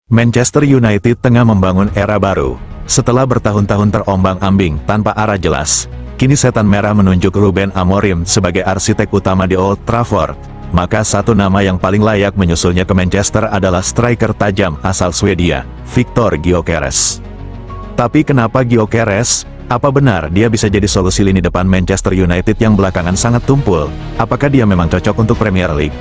Manchester United tengah membangun era baru. Setelah bertahun-tahun terombang-ambing tanpa arah jelas, kini setan merah menunjuk Ruben Amorim sebagai arsitek utama di Old Trafford. Maka satu nama yang paling layak menyusulnya ke Manchester adalah striker tajam asal Swedia, Viktor Gyökeres. Tapi kenapa Gyökeres? Apa benar dia bisa jadi solusi lini depan Manchester United yang belakangan sangat tumpul? Apakah dia memang cocok untuk Premier League?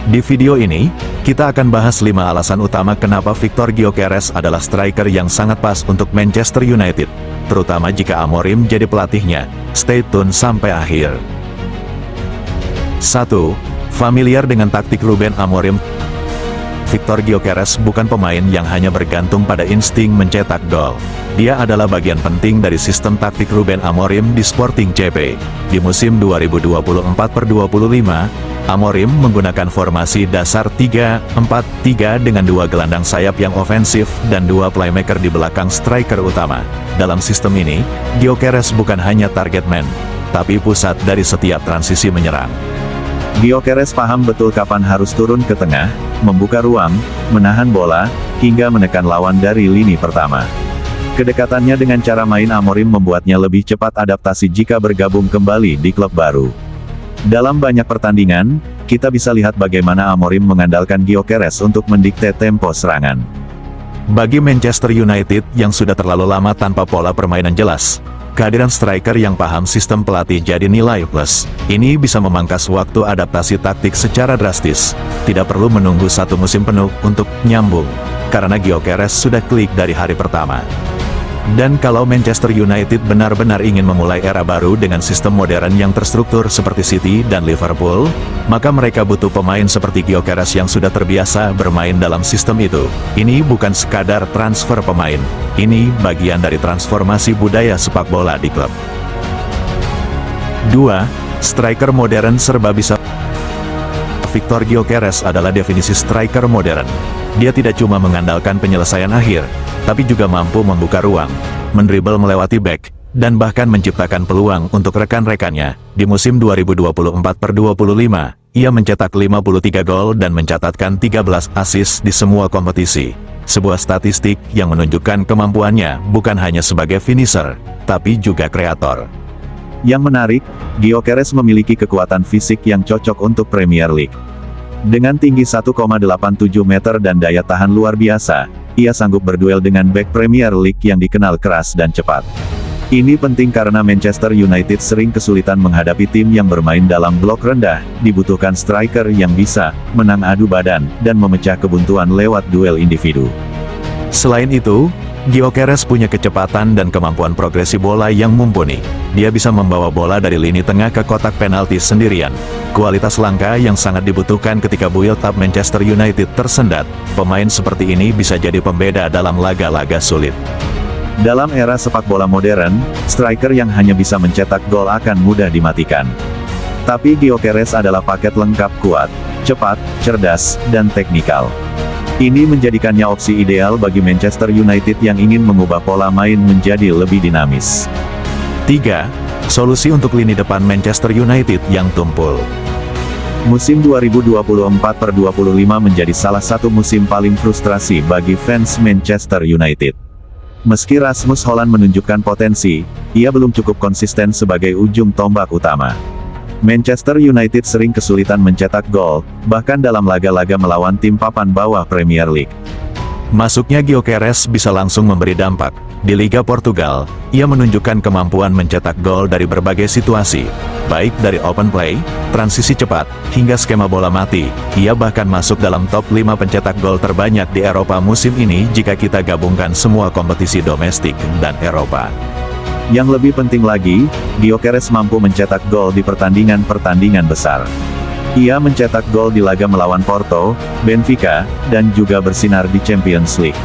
Di video ini, kita akan bahas 5 alasan utama kenapa Viktor Gyökeres adalah striker yang sangat pas untuk Manchester United, terutama jika Amorim jadi pelatihnya. Stay tune sampai akhir. 1. Familiar dengan taktik Ruben Amorim. Viktor Gyökeres bukan pemain yang hanya bergantung pada insting mencetak gol. Dia adalah bagian penting dari sistem taktik Ruben Amorim di Sporting CP. Di musim 2024-25, Amorim menggunakan formasi dasar 3-4-3 dengan 2 gelandang sayap yang ofensif dan 2 playmaker di belakang striker utama. Dalam sistem ini, Gyökeres bukan hanya target man, tapi pusat dari setiap transisi menyerang. Gyökeres paham betul kapan harus turun ke tengah, membuka ruang, menahan bola, hingga menekan lawan dari lini pertama. Kedekatannya dengan cara main Amorim membuatnya lebih cepat adaptasi jika bergabung kembali di klub baru. Dalam banyak pertandingan, kita bisa lihat bagaimana Amorim mengandalkan Gyökeres untuk mendikte tempo serangan. Bagi Manchester United yang sudah terlalu lama tanpa pola permainan jelas, kehadiran striker yang paham sistem pelatih jadi nilai plus. Ini bisa memangkas waktu adaptasi taktik secara drastis. Tidak perlu menunggu 1 musim penuh untuk nyambung, karena Gyökeres sudah klik dari hari pertama. Dan kalau Manchester United benar-benar ingin memulai era baru dengan sistem modern yang terstruktur seperti City dan Liverpool, maka mereka butuh pemain seperti Gyökeres yang sudah terbiasa bermain dalam sistem itu. Ini bukan sekadar transfer pemain, ini bagian dari transformasi budaya sepak bola di klub. 2. Striker modern serba bisa. Viktor Gyökeres adalah definisi striker modern. Dia tidak cuma mengandalkan penyelesaian akhir, tapi juga mampu membuka ruang, mendribel melewati bek, dan bahkan menciptakan peluang untuk rekan-rekannya. Di musim 2024-25, ia mencetak 53 gol dan mencatatkan 13 assist di semua kompetisi. Sebuah statistik yang menunjukkan kemampuannya bukan hanya sebagai finisher, tapi juga kreator. Yang menarik, Gyökeres memiliki kekuatan fisik yang cocok untuk Premier League. Dengan tinggi 1,87 meter dan daya tahan luar biasa, ia sanggup berduel dengan bek Premier League yang dikenal keras dan cepat. Ini penting karena Manchester United sering kesulitan menghadapi tim yang bermain dalam blok rendah, dibutuhkan striker yang bisa menang adu badan dan memecah kebuntuan lewat duel individu. Selain itu, Gyökeres punya kecepatan dan kemampuan progresi bola yang mumpuni. Dia bisa membawa bola dari lini tengah ke kotak penalti sendirian. Kualitas langka yang sangat dibutuhkan ketika build-up Manchester United tersendat. Pemain seperti ini bisa jadi pembeda dalam laga-laga sulit. Dalam era sepak bola modern, striker yang hanya bisa mencetak gol akan mudah dimatikan. Tapi Gyökeres adalah paket lengkap kuat, cepat, cerdas, dan teknikal. Ini menjadikannya opsi ideal bagi Manchester United yang ingin mengubah pola main menjadi lebih dinamis. 3. Solusi untuk lini depan Manchester United yang tumpul. Musim 2024-25 menjadi salah satu musim paling frustrasi bagi fans Manchester United. Meski Rasmus Hojlund menunjukkan potensi, ia belum cukup konsisten sebagai ujung tombak utama. Manchester United sering kesulitan mencetak gol, bahkan dalam laga-laga melawan tim papan bawah Premier League. Masuknya Gyökeres bisa langsung memberi dampak. Di Liga Portugal, ia menunjukkan kemampuan mencetak gol dari berbagai situasi, baik dari open play, transisi cepat, hingga skema bola mati. Ia bahkan masuk dalam top 5 pencetak gol terbanyak di Eropa musim ini jika kita gabungkan semua kompetisi domestik dan Eropa. Yang lebih penting lagi, Gyökeres mampu mencetak gol di pertandingan-pertandingan besar. Ia mencetak gol di laga melawan Porto, Benfica, dan juga bersinar di Champions League.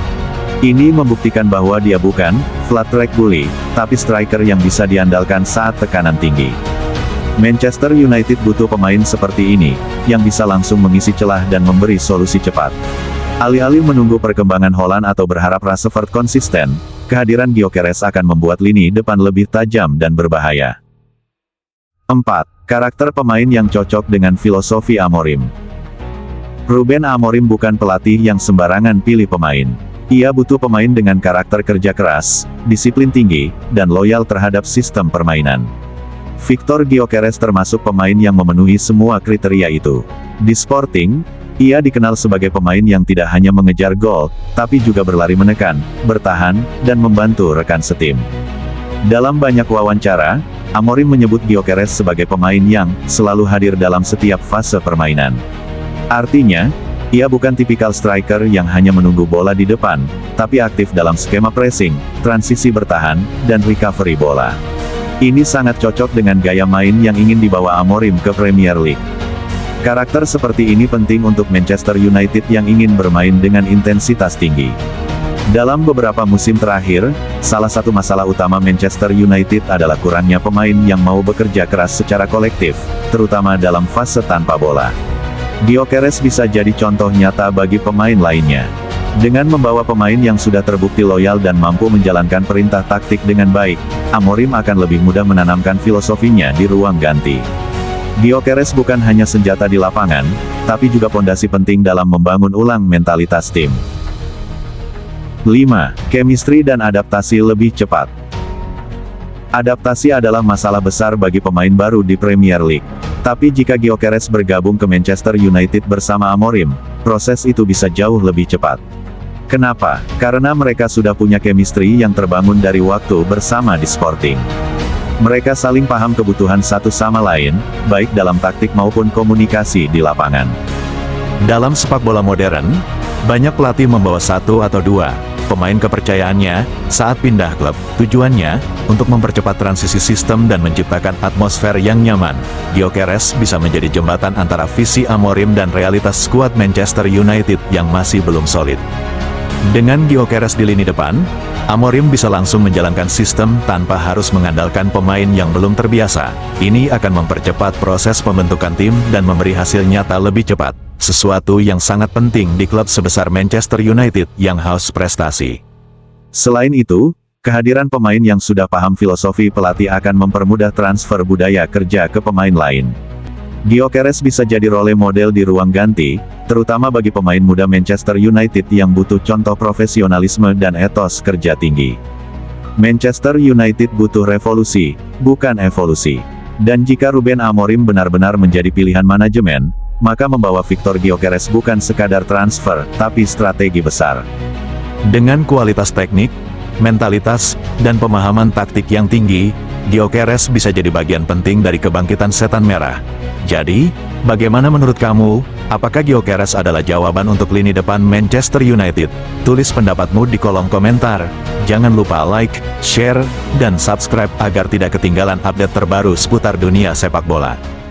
Ini membuktikan bahwa dia bukan flat track bully, tapi striker yang bisa diandalkan saat tekanan tinggi. Manchester United butuh pemain seperti ini, yang bisa langsung mengisi celah dan memberi solusi cepat. Alih-alih menunggu perkembangan Hojlund atau berharap Rashford konsisten, kehadiran Gyökeres akan membuat lini depan lebih tajam dan berbahaya. 4. Karakter pemain yang cocok dengan filosofi Amorim. Ruben Amorim bukan pelatih yang sembarangan pilih pemain. Ia butuh pemain dengan karakter kerja keras, disiplin tinggi, dan loyal terhadap sistem permainan. Victor Gyökeres termasuk pemain yang memenuhi semua kriteria itu. Di Sporting, ia dikenal sebagai pemain yang tidak hanya mengejar gol, tapi juga berlari menekan, bertahan, dan membantu rekan setim. Dalam banyak wawancara, Amorim menyebut Gyökeres sebagai pemain yang selalu hadir dalam setiap fase permainan. Artinya, ia bukan tipikal striker yang hanya menunggu bola di depan, tapi aktif dalam skema pressing, transisi bertahan, dan recovery bola. Ini sangat cocok dengan gaya main yang ingin dibawa Amorim ke Premier League. Karakter seperti ini penting untuk Manchester United yang ingin bermain dengan intensitas tinggi. Dalam beberapa musim terakhir, salah satu masalah utama Manchester United adalah kurangnya pemain yang mau bekerja keras secara kolektif, terutama dalam fase tanpa bola. Gyökeres bisa jadi contoh nyata bagi pemain lainnya. Dengan membawa pemain yang sudah terbukti loyal dan mampu menjalankan perintah taktik dengan baik, Amorim akan lebih mudah menanamkan filosofinya di ruang ganti. Gyökeres bukan hanya senjata di lapangan, tapi juga pondasi penting dalam membangun ulang mentalitas tim. 5. Chemistry dan adaptasi lebih cepat. Adaptasi adalah masalah besar bagi pemain baru di Premier League. Tapi jika Gyökeres bergabung ke Manchester United bersama Amorim, proses itu bisa jauh lebih cepat. Kenapa? Karena mereka sudah punya chemistry yang terbangun dari waktu bersama di Sporting. Mereka saling paham kebutuhan satu sama lain, baik dalam taktik maupun komunikasi di lapangan. Dalam sepak bola modern, banyak pelatih membawa satu atau dua pemain kepercayaannya saat pindah klub. Tujuannya untuk mempercepat transisi sistem dan menciptakan atmosfer yang nyaman. Gyökeres bisa menjadi jembatan antara visi Amorim dan realitas skuad Manchester United yang masih belum solid. Dengan Gyökeres di lini depan, Amorim bisa langsung menjalankan sistem tanpa harus mengandalkan pemain yang belum terbiasa. Ini akan mempercepat proses pembentukan tim dan memberi hasil nyata lebih cepat. Sesuatu yang sangat penting di klub sebesar Manchester United yang haus prestasi. Selain itu, kehadiran pemain yang sudah paham filosofi pelatih akan mempermudah transfer budaya kerja ke pemain lain. Gyökeres bisa jadi role model di ruang ganti, terutama bagi pemain muda Manchester United yang butuh contoh profesionalisme dan etos kerja tinggi. Manchester United butuh revolusi, bukan evolusi. Dan jika Ruben Amorim benar-benar menjadi pilihan manajemen, maka membawa Victor Gyökeres bukan sekadar transfer, tapi strategi besar. Dengan kualitas teknik, mentalitas, dan pemahaman taktik yang tinggi, Gyökeres bisa jadi bagian penting dari kebangkitan setan merah. Jadi, bagaimana menurut kamu? Apakah Gyökeres adalah jawaban untuk lini depan Manchester United? Tulis pendapatmu di kolom komentar. Jangan lupa like, share, dan subscribe agar tidak ketinggalan update terbaru seputar dunia sepak bola.